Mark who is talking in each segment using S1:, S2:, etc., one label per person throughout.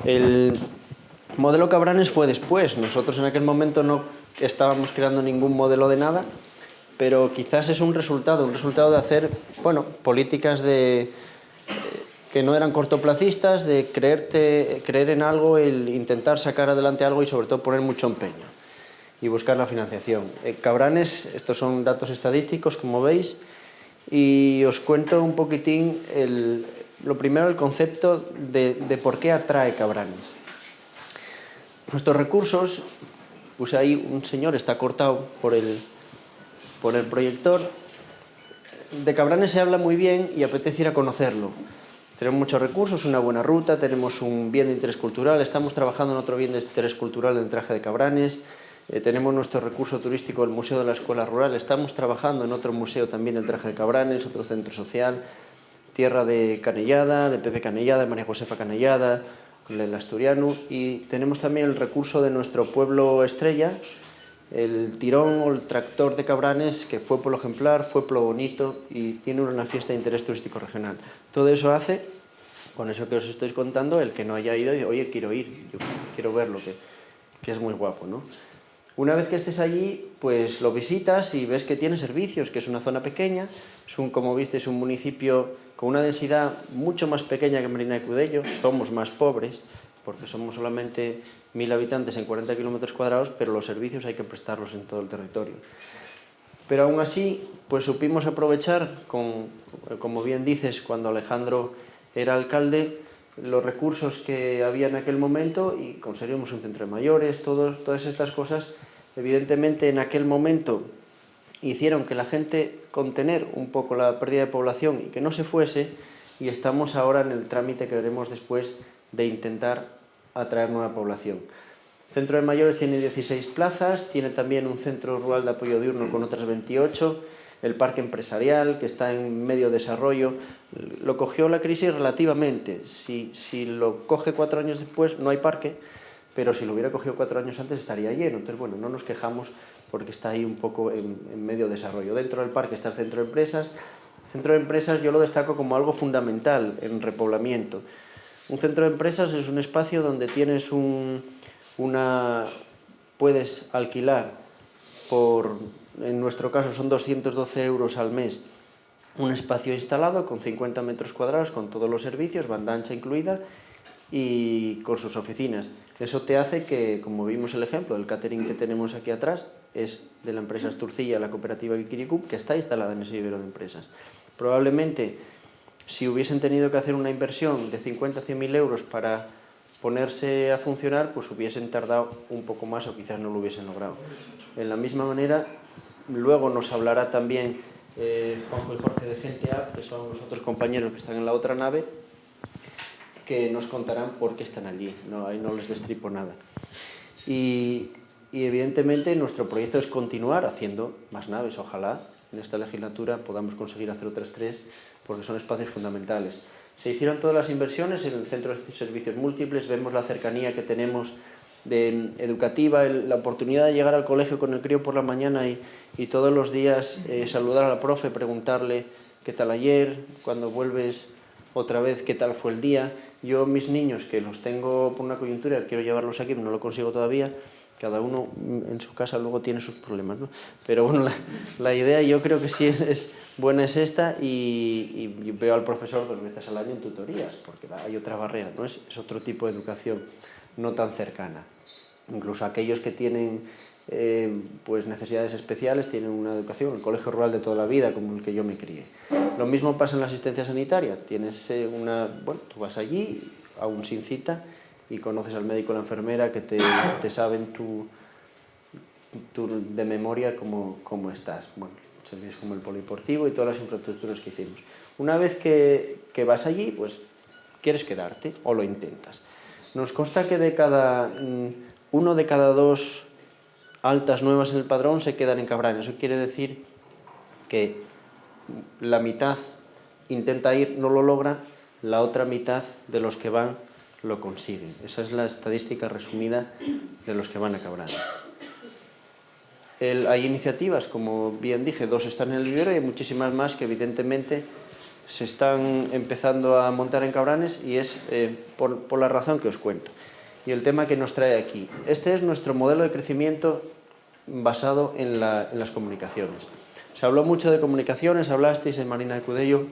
S1: El modelo Cabranes fue después. Nosotros en aquel momento no estábamos creando ningún modelo de nada, pero quizás es un resultado de hacer, bueno, políticas que no eran cortoplacistas, de creer en algo, el intentar sacar adelante algo y sobre todo poner mucho empeño y buscar la financiación. Cabranes, estos son datos estadísticos, como veis, y os cuento un poquitín lo primero, el concepto de por qué atrae Cabranes. Nuestros recursos, puse ahí un señor, está cortado por el proyector. De Cabranes se habla muy bien y apetece ir a conocerlo. Tenemos muchos recursos, una buena ruta, tenemos un bien de interés cultural, estamos trabajando en otro bien de interés cultural en el Traje de Cabranes, tenemos nuestro recurso turístico, el Museo de la Escuela Rural, estamos trabajando en otro museo también del Traje de Cabranes, otro centro social, tierra de Canellada, de Pepe Canellada, de María Josefa Canellada, el asturiano, y tenemos también el recurso de nuestro pueblo estrella, el tirón o el tractor de Cabranes, que fue pueblo ejemplar, fue pueblo bonito y tiene una fiesta de interés turístico regional. Todo eso hace, con eso que os estoy contando, el que no haya ido, oye, quiero ir, yo quiero verlo, que es muy guapo, ¿no? Una vez que estés allí, pues lo visitas y ves que tiene servicios, que es una zona pequeña, como viste, es un municipio con una densidad mucho más pequeña que Medina de Cudello, somos más pobres, porque somos solamente 1000 habitantes en 40 kilómetros cuadrados, pero los servicios hay que prestarlos en todo el territorio. Pero aún así, pues supimos aprovechar, como bien dices, cuando Alejandro era alcalde, los recursos que había en aquel momento y conseguimos un centro de mayores, todas estas cosas, evidentemente en aquel momento hicieron que la gente contener un poco la pérdida de población y que no se fuese, y estamos ahora en el trámite que veremos después de intentar atraer nueva población. El centro de mayores tiene 16 plazas, tiene también un centro rural de apoyo diurno con otras 28, el parque empresarial, que está en medio desarrollo, lo cogió la crisis relativamente. Si lo coge 4 años después, no hay parque, pero si lo hubiera cogido 4 años antes estaría lleno. Entonces, bueno, no nos quejamos porque está ahí un poco en medio desarrollo. Dentro del parque está el centro de empresas. El centro de empresas yo lo destaco como algo fundamental en repoblamiento. Un centro de empresas es un espacio donde tienes puedes alquilar en nuestro caso son 212 euros al mes, un espacio instalado con 50 metros cuadrados, con todos los servicios, banda ancha incluida, y con sus oficinas. Eso te hace que, como vimos el ejemplo del catering que tenemos aquí atrás, es de la empresa Asturcilla, la cooperativa Kikiriku, que está instalada en ese vivero de empresas. Probablemente, si hubiesen tenido que hacer una inversión de 50 a 100.000 euros para ponerse a funcionar, pues hubiesen tardado un poco más o quizás no lo hubiesen logrado. En la misma manera, luego nos hablará también Juanjo y Jorge de Gente App, que son los otros compañeros que están en la otra nave, que nos contarán por qué están allí. No, ahí no les destripo nada. Y evidentemente nuestro proyecto es continuar haciendo más naves. Ojalá en esta legislatura podamos conseguir hacer otras 3, porque son espacios fundamentales. Se hicieron todas las inversiones en el centro de servicios múltiples, vemos la cercanía que tenemos educativa, la oportunidad de llegar al colegio con el crío por la mañana y todos los días saludar a la profe, preguntarle qué tal ayer, cuando vuelves otra vez qué tal fue el día. Yo mis niños, que los tengo por una coyuntura, quiero llevarlos aquí, pero no lo consigo todavía, cada uno en su casa luego tiene sus problemas, ¿no? Pero bueno, la idea yo creo que sí es buena es esta, y veo al profesor 2 veces al año en tutorías, porque hay otra barrera, ¿no? Es otro tipo de educación no tan cercana. Incluso aquellos que tienen pues necesidades especiales tienen una educación, el colegio rural de toda la vida, como el que yo me crié. Lo mismo pasa en la asistencia sanitaria. Tienes bueno, tú vas allí, aún sin cita, y conoces al médico o la enfermera que te saben de memoria cómo estás. Bueno, servicios como el polideportivo y todas las infraestructuras que hicimos. Una vez que vas allí, pues quieres quedarte o lo intentas. Nos consta que uno de cada 2 altas nuevas en el padrón se quedan en Cabranes. Eso quiere decir que la mitad intenta ir, no lo logra, la otra mitad de los que van lo consiguen. Esa es la estadística resumida de los que van a Cabranes. Hay iniciativas, como bien dije, 2 están en el vivero y hay muchísimas más que evidentemente se están empezando a montar en Cabranes y es por la razón que os cuento y el tema que nos trae aquí. Este es nuestro modelo de crecimiento basado en las comunicaciones. Se habló mucho de comunicaciones, hablasteis en Marina de Cudello,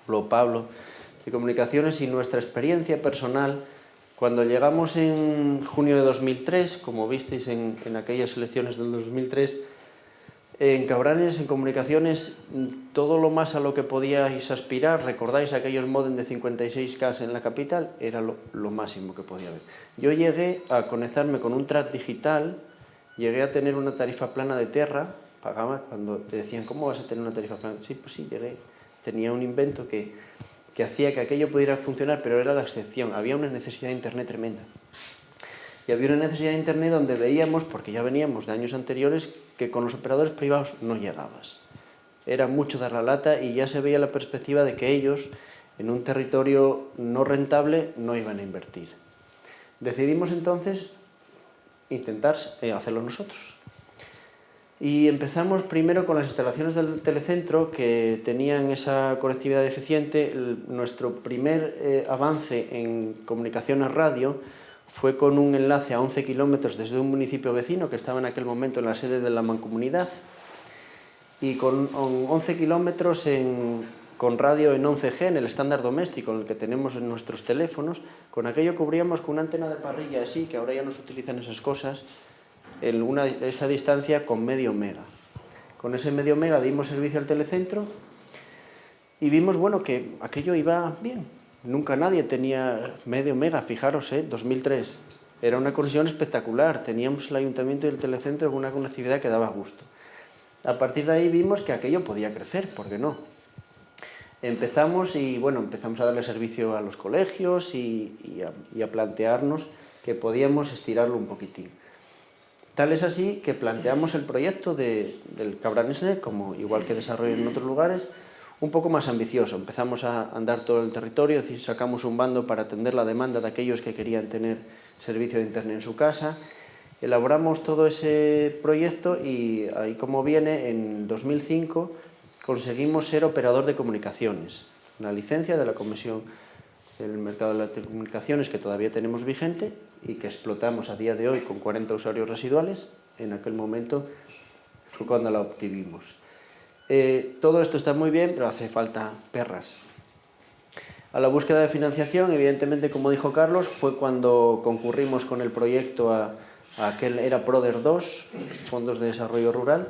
S1: habló Pablo de comunicaciones y nuestra experiencia personal. Cuando llegamos en junio de 2003, como visteis en aquellas elecciones del 2003, en Cabranes, en comunicaciones, todo lo más a lo que podíais aspirar, recordáis aquellos módem de 56K en la capital, era lo máximo que podía haber. Yo llegué a conectarme con un track digital, llegué a tener una tarifa plana de Terra, pagaba cuando te decían, ¿cómo vas a tener una tarifa plana? Sí, pues sí, llegué. Tenía un invento que hacía que aquello pudiera funcionar, pero era la excepción. Había una necesidad de Internet tremenda. Y había una necesidad de Internet donde veíamos, porque ya veníamos de años anteriores, que con los operadores privados no llegabas. Era mucho dar la lata y ya se veía la perspectiva de que ellos, en un territorio no rentable, no iban a invertir. Decidimos entonces intentar hacerlo nosotros. Y empezamos primero con las instalaciones del telecentro que tenían esa conectividad eficiente. Nuestro primer avance en comunicaciones radio fue con un enlace a 11 kilómetros desde un municipio vecino que estaba en aquel momento en la sede de la mancomunidad y con 11 kilómetros con radio en 11G, en el estándar doméstico, en el que tenemos en nuestros teléfonos. Con aquello cubríamos con una antena de parrilla así, que ahora ya no se utilizan esas cosas, esa distancia con medio mega. Con ese medio mega dimos servicio al telecentro y vimos, bueno, que aquello iba bien. Nunca nadie tenía medio mega, fijaros, 2003. Era una conexión espectacular. Teníamos el ayuntamiento y el telecentro con una conectividad que daba gusto. A partir de ahí vimos que aquello podía crecer, ¿por qué no? Empezamos a darle servicio a los colegios y a plantearnos que podíamos estirarlo un poquitín. Tal es así que planteamos el proyecto del Cabranes.net, como igual que desarrollo en otros lugares, un poco más ambicioso. Empezamos a andar todo el territorio, es decir, sacamos un bando para atender la demanda de aquellos que querían tener servicio de Internet en su casa. Elaboramos todo ese proyecto y ahí, como viene, en 2005 conseguimos ser operador de comunicaciones, una licencia de la Comisión del Mercado de las Telecomunicaciones que todavía tenemos vigente y que explotamos a día de hoy con 40 usuarios residuales. En aquel momento fue cuando la obtuvimos. Todo esto está muy bien, pero hace falta perras. A la búsqueda de financiación, evidentemente, como dijo Carlos, fue cuando concurrimos con el proyecto a aquel era Proder 2, Fondos de Desarrollo Rural,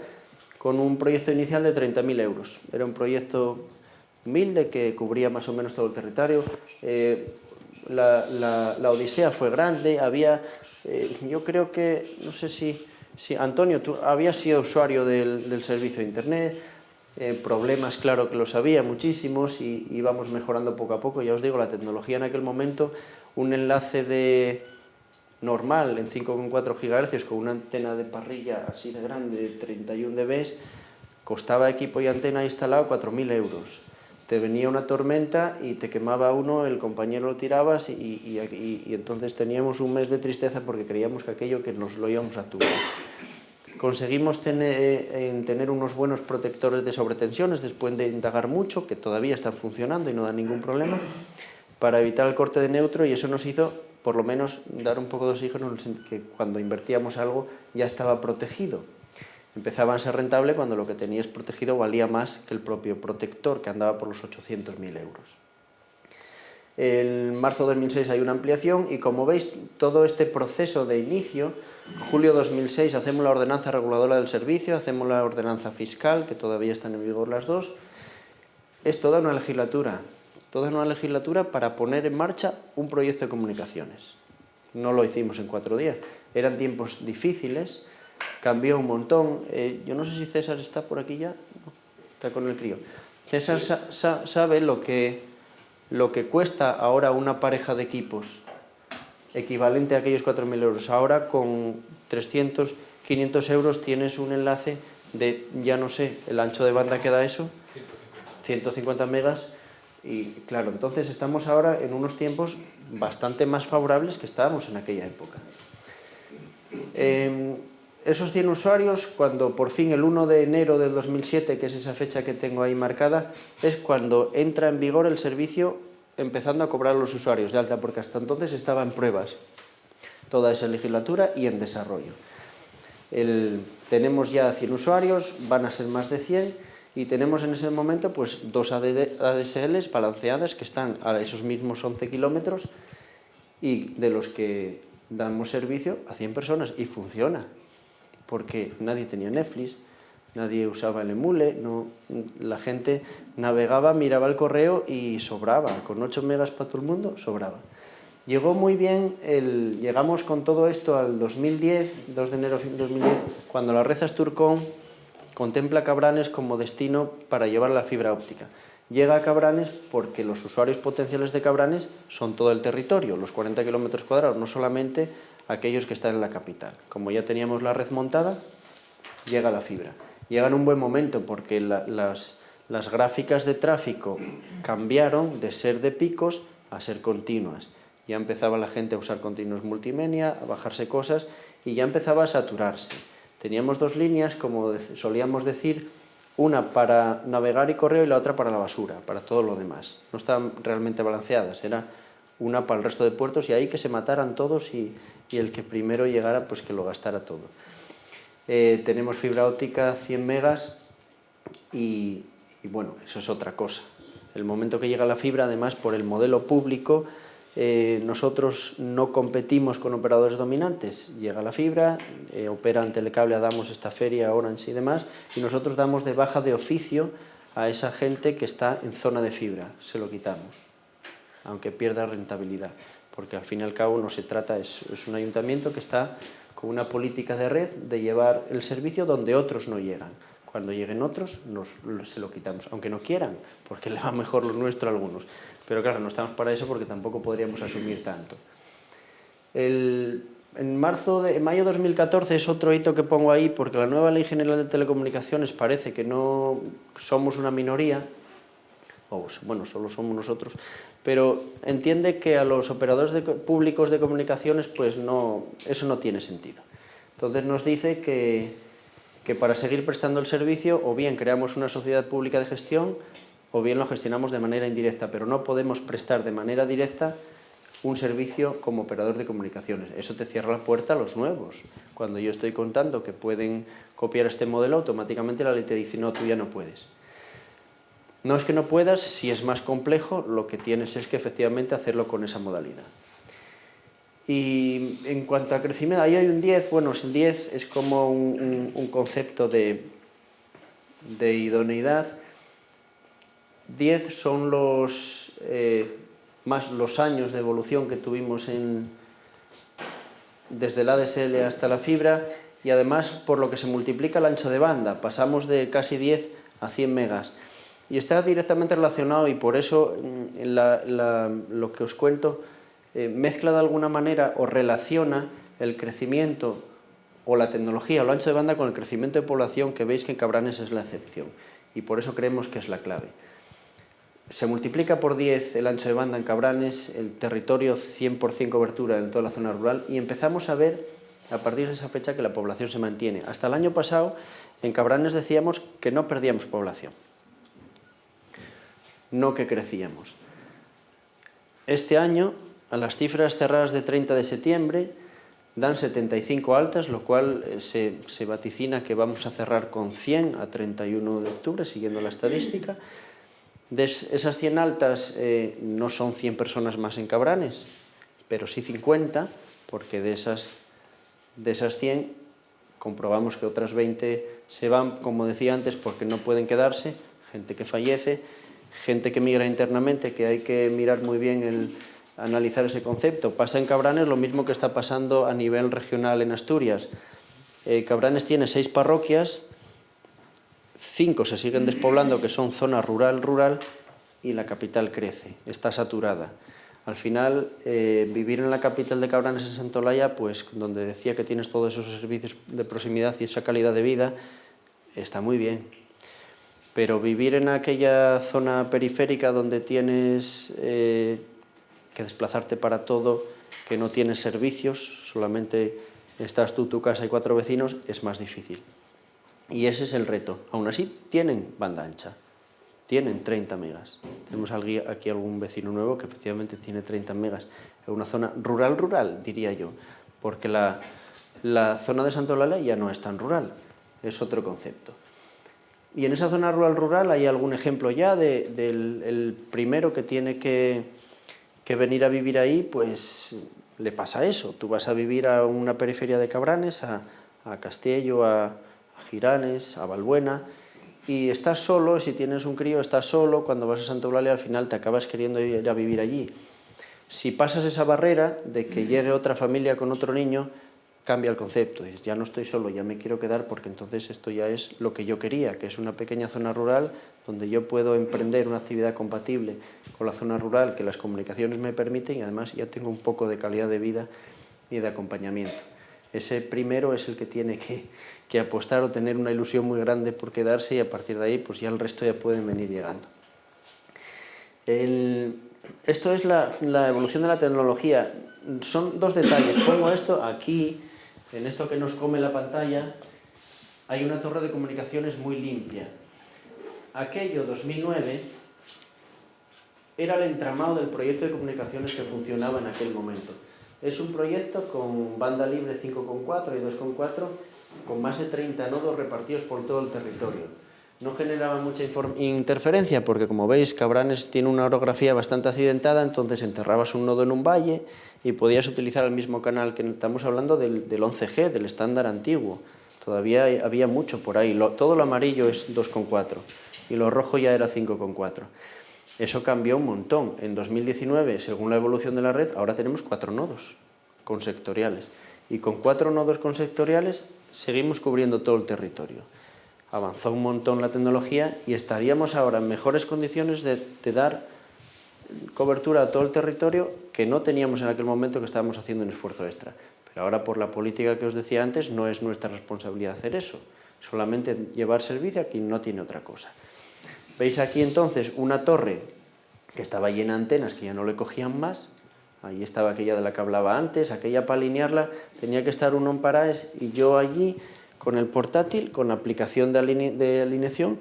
S1: con un proyecto inicial de 30.000 euros. Era un proyecto humilde que cubría más o menos todo el territorio. La odisea fue grande, había, yo creo que, no sé si Antonio, tú habías sido usuario del servicio de Internet, problemas, claro que los había, muchísimos, y íbamos mejorando poco a poco. Ya os digo, la tecnología en aquel momento, un enlace normal en 5,4 GHz con una antena de parrilla así de grande, de 31 dB, costaba equipo y antena instalado 4.000 euros. Te venía una tormenta y te quemaba uno, el compañero lo tirabas y entonces teníamos un mes de tristeza porque creíamos que aquello que nos lo íbamos a tumbar. Conseguimos tener unos buenos protectores de sobretensiones después de indagar mucho, que todavía están funcionando y no dan ningún problema, para evitar el corte de neutro, y eso nos hizo por lo menos dar un poco de oxígeno, que cuando invertíamos algo ya estaba protegido. Empezaba a ser rentable cuando lo que tenías protegido valía más que el propio protector, que andaba por los 800.000 euros. En marzo de 2006 hay una ampliación y, como veis, todo este proceso de inicio, julio de 2006 hacemos la ordenanza reguladora del servicio, hacemos la ordenanza fiscal, que todavía están en vigor las dos. Es toda una legislatura para poner en marcha un proyecto de comunicaciones. No lo hicimos en 4 días, eran tiempos difíciles, cambió un montón. Yo no sé si César está por aquí ya, no, está con el crío. César sabe lo que cuesta ahora una pareja de equipos, equivalente a aquellos 4.000 euros. Ahora con 300, 500 euros tienes un enlace de, ya no sé, el ancho de banda que da eso, 150 megas. Y claro, entonces estamos ahora en unos tiempos bastante más favorables que estábamos en aquella época. esos 100 usuarios, cuando por fin el 1 de enero del 2007, que es esa fecha que tengo ahí marcada, es cuando entra en vigor el servicio empezando a cobrar a los usuarios de alta, porque hasta entonces estaba en pruebas toda esa legislatura y en desarrollo. Tenemos ya 100 usuarios, van a ser más de 100, y tenemos en ese momento pues 2 ADSLs balanceadas que están a esos mismos 11 kilómetros y de los que damos servicio a 100 personas, y funciona, porque nadie tenía Netflix, nadie usaba el emule, la gente navegaba, miraba el correo y sobraba, con 8 megas para todo el mundo, sobraba. Llegó muy bien, llegamos con todo esto al 2010, 2 de enero de 2010, cuando la red Asturcom contempla Cabranes como destino para llevar la fibra óptica. Llega a Cabranes porque los usuarios potenciales de Cabranes son todo el territorio, los 40 kilómetros cuadrados, no solamente aquellos que están en la capital. Como ya teníamos la red montada, llega la fibra. Llega en un buen momento porque las gráficas de tráfico cambiaron de ser de picos a ser continuas. Ya empezaba la gente a usar continuos multimedia, a bajarse cosas, y ya empezaba a saturarse. Teníamos 2 líneas, como solíamos decir, una para navegar y correo y la otra para la basura, para todo lo demás. No estaban realmente balanceadas, era una para el resto de puertos, y ahí que se mataran todos y el que primero llegara pues que lo gastara todo. Tenemos fibra óptica 100 megas y bueno, eso es otra cosa. El momento que llega la fibra, además por el modelo público, nosotros no competimos con operadores dominantes. Llega la fibra, operan Telecable, Adamos, esta feria, Orange y demás, y nosotros damos de baja de oficio a esa gente que está en zona de fibra, se lo quitamos, aunque pierda rentabilidad, porque al fin y al cabo no se trata, es un ayuntamiento que está con una política de red de llevar el servicio donde otros no llegan. Cuando lleguen otros, se lo quitamos, aunque no quieran, porque le va mejor lo nuestro a algunos. Pero claro, no estamos para eso porque tampoco podríamos asumir tanto. En mayo de 2014 es otro hito que pongo ahí, porque la nueva Ley General de Telecomunicaciones parece que no somos una minoría, o bueno, solo somos nosotros, pero entiende que a los operadores públicos de comunicaciones pues eso no tiene sentido. Entonces nos dice que para seguir prestando el servicio o bien creamos una sociedad pública de gestión o bien lo gestionamos de manera indirecta, pero no podemos prestar de manera directa un servicio como operador de comunicaciones. Eso te cierra la puerta a los nuevos. Cuando yo estoy contando que pueden copiar este modelo, automáticamente la ley te dice no, tú ya no puedes. No es que no puedas, si es más complejo, lo que tienes es que efectivamente hacerlo con esa modalidad. Y en cuanto a crecimiento, ahí hay un 10, bueno, el 10 es como un concepto de idoneidad. 10 son más los años de evolución que tuvimos desde el ADSL hasta la fibra, y además por lo que se multiplica el ancho de banda, pasamos de casi 10 a 100 megas. Y está directamente relacionado, y por eso lo que os cuento mezcla de alguna manera o relaciona el crecimiento o la tecnología o el ancho de banda con el crecimiento de población, que veis que en Cabranes es la excepción, y por eso creemos que es la clave. Se multiplica por 10 el ancho de banda en Cabranes, el territorio 100% cobertura en toda la zona rural, y empezamos a ver a partir de esa fecha que la población se mantiene. Hasta el año pasado en Cabranes decíamos que no perdíamos población, no que crecíamos. Este año, a las cifras cerradas de 30 de septiembre, dan 75 altas, lo cual se vaticina que vamos a cerrar con 100 a 31 de octubre, siguiendo la estadística. Esas 100 altas no son 100 personas más en Cabranes, pero sí 50, porque de esas 100 comprobamos que otras 20 se van, como decía antes, porque no pueden quedarse, gente que fallece, gente que migra internamente, que hay que mirar muy bien analizar ese concepto. Pasa en Cabranes lo mismo que está pasando a nivel regional en Asturias. Cabranes tiene 6 parroquias, 5 se siguen despoblando, que son zona rural, y la capital crece, está saturada. Al final, vivir en la capital de Cabranes, en Santolaya, pues donde decía que tienes todos esos servicios de proximidad y esa calidad de vida, está muy bien. Pero vivir en aquella zona periférica donde tienes que desplazarte para todo, que no tienes servicios, solamente estás tú, tu casa y 4 vecinos, es más difícil. Y ese es el reto. Aún así, tienen banda ancha, tienen 30 megas. Tenemos aquí algún vecino nuevo que efectivamente tiene 30 megas. Es una zona rural, diría yo, porque la zona de Santa Eulalia ya no es tan rural, es otro concepto. Y en esa zona rural hay algún ejemplo ya del primero que tiene que venir a vivir ahí, pues le pasa eso. Tú vas a vivir a una periferia de Cabranes, a Castello, a Giranes, a Valbuena, y estás solo, si tienes un crío estás solo, cuando vas a Santa Eulalia al final te acabas queriendo ir a vivir allí. Si pasas esa barrera de que llegue otra familia con otro niño, cambia el concepto, dices, ya no estoy solo, ya me quiero quedar porque entonces esto ya es lo que yo quería, que es una pequeña zona rural donde yo puedo emprender una actividad compatible con la zona rural que las comunicaciones me permiten y además ya tengo un poco de calidad de vida y de acompañamiento. Ese primero es el que tiene que apostar o tener una ilusión muy grande por quedarse y a partir de ahí pues ya el resto ya pueden venir llegando. Esto es la evolución de la tecnología. Son 2 detalles. Pongo esto aquí, en esto que nos come la pantalla, hay una torre de comunicaciones muy limpia. Aquello, 2009, era el entramado del proyecto de comunicaciones que funcionaba en aquel momento. Es un proyecto con banda libre 5,4 y 2,4, con más de 30 nodos repartidos por todo el territorio. No generaba mucha interferencia porque, como veis, Cabranes tiene una orografía bastante accidentada, entonces enterrabas un nodo en un valle y podías utilizar el mismo canal, que estamos hablando del 11G, del estándar antiguo. Todavía había mucho por ahí. Todo lo amarillo es 2,4 y lo rojo ya era 5,4. Eso cambió un montón. En 2019, según la evolución de la red, ahora tenemos 4 nodos consectoriales. Y con 4 nodos consectoriales seguimos cubriendo todo el territorio. Avanzó un montón la tecnología y estaríamos ahora en mejores condiciones de dar cobertura a todo el territorio que no teníamos en aquel momento, que estábamos haciendo un esfuerzo extra. Pero ahora, por la política que os decía antes, no es nuestra responsabilidad hacer eso, solamente llevar servicio a quien no tiene otra cosa. Veis aquí entonces una torre que estaba llena de antenas que ya no le cogían más. Ahí estaba aquella de la que hablaba antes, aquella para alinearla tenía que estar uno en Paraes y yo allí con el portátil, con la aplicación de alineación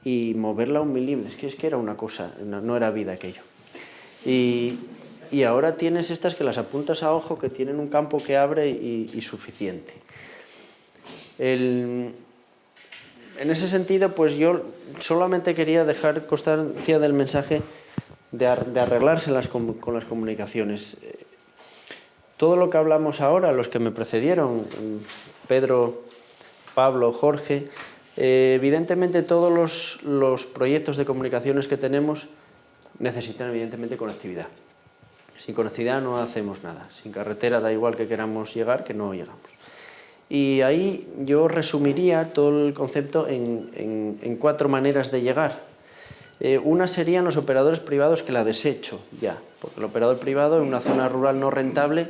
S1: y moverla a 1 milímetro. Es que era una cosa, no era vida aquello. Y ahora tienes estas que las apuntas a ojo, que tienen un campo que abre y suficiente. En ese sentido, pues yo solamente quería dejar constancia del mensaje de arreglarse con las comunicaciones. Todo lo que hablamos ahora, los que me precedieron, Pedro, Pablo, Jorge, evidentemente todos los proyectos de comunicaciones que tenemos necesitan evidentemente conectividad. Sin conectividad no hacemos nada. Sin carretera da igual que queramos llegar, que no llegamos. Y ahí yo resumiría todo el concepto en 4 maneras de llegar. Una serían los operadores privados, que la desecho ya, porque el operador privado en una zona rural no rentable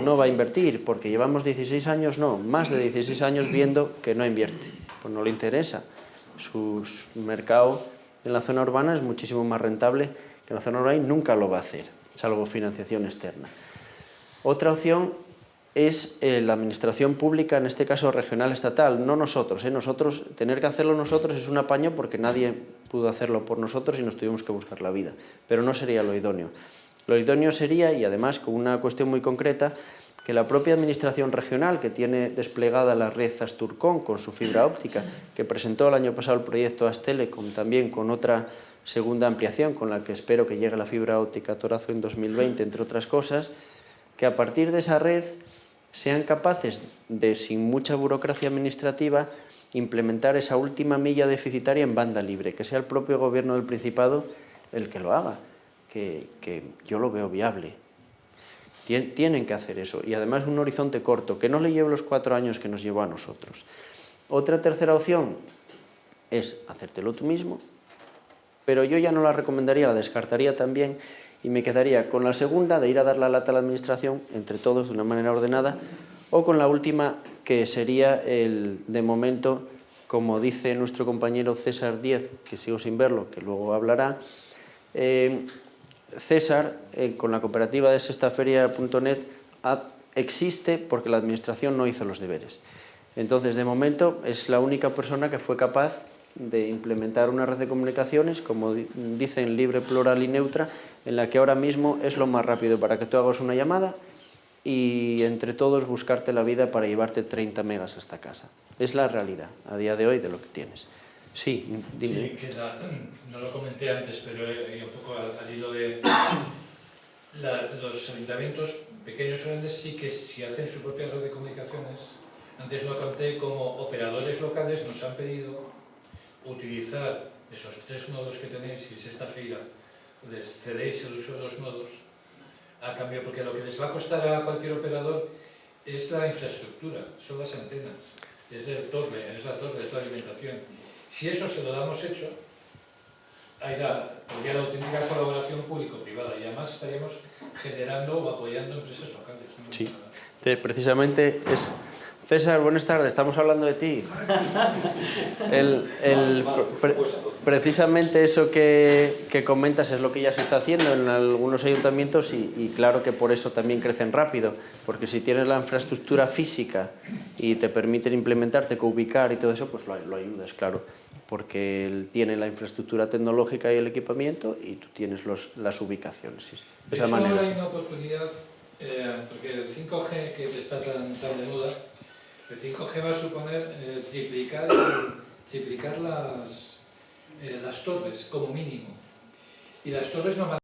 S1: no va a invertir, porque llevamos 16 años, no, más de 16 años viendo que no invierte, pues no le interesa. Su mercado en la zona urbana es muchísimo más rentable que en la zona rural y nunca lo va a hacer, salvo financiación externa. Otra opción es la administración pública, en este caso regional, estatal, no nosotros. Nosotros, tener que hacerlo nosotros es un apaño porque nadie pudo hacerlo por nosotros y nos tuvimos que buscar la vida, pero no sería lo idóneo. Lo idóneo sería, y además con una cuestión muy concreta, que la propia administración regional, que tiene desplegada la red Asturcom con su fibra óptica, que presentó el año pasado el proyecto Astelecom, también con otra segunda ampliación, con la que espero que llegue la fibra óptica a Torazo en 2020, entre otras cosas, que a partir de esa red sean capaces de, sin mucha burocracia administrativa, implementar esa última milla deficitaria en banda libre, que sea el propio gobierno del Principado el que lo haga, que yo lo veo viable. Tienen que hacer eso, y además un horizonte corto, que no le lleve los 4 años que nos llevó a nosotros. Otra tercera opción es hacértelo tú mismo, pero yo ya no la recomendaría, la descartaría también, y me quedaría con la segunda, de ir a dar la lata a la administración, entre todos, de una manera ordenada, o con la última, que sería de momento, como dice nuestro compañero César Díez, que sigo sin verlo, que luego hablará. César, con la cooperativa de sextaferia.net, ha existe porque la administración no hizo los deberes. Entonces, de momento, es la única persona que fue capaz de implementar una red de comunicaciones, como dicen, libre, plural y neutra, en la que ahora mismo es lo más rápido para que tú hagas una llamada y entre todos buscarte la vida para llevarte 30 megas hasta casa. Es la realidad a día de hoy de lo que tienes. Sí, dime.
S2: Sí, que no lo comenté antes, pero un poco al hilo de los ayuntamientos, pequeños o grandes, sí que si hacen su propia red de comunicaciones. Antes lo conté, como operadores locales nos han pedido utilizar esos 3 nodos que tenéis, y si esta feira les cedéis el uso de los nodos, a cambio, porque lo que les va a costar a cualquier operador es la infraestructura, son las antenas, es el torre, es la torre, es la alimentación. Si eso se lo damos hecho, podría la auténtica colaboración público-privada y además estaríamos generando o apoyando empresas locales. ¿No?
S1: Sí, precisamente es... César, buenas tardes, estamos hablando de ti. Precisamente eso que comentas es lo que ya se está haciendo en algunos ayuntamientos y claro que por eso también crecen rápido, porque si tienes la infraestructura física y te permiten implementarte, ubicar y todo eso, pues lo ayudas, claro, porque él tiene la infraestructura tecnológica y el equipamiento y tú tienes las ubicaciones. Sí,
S2: de hecho, ahora hay una oportunidad, porque el 5G que está tan de moda, el 5G va a suponer triplicar las torres como mínimo. Y las torres no van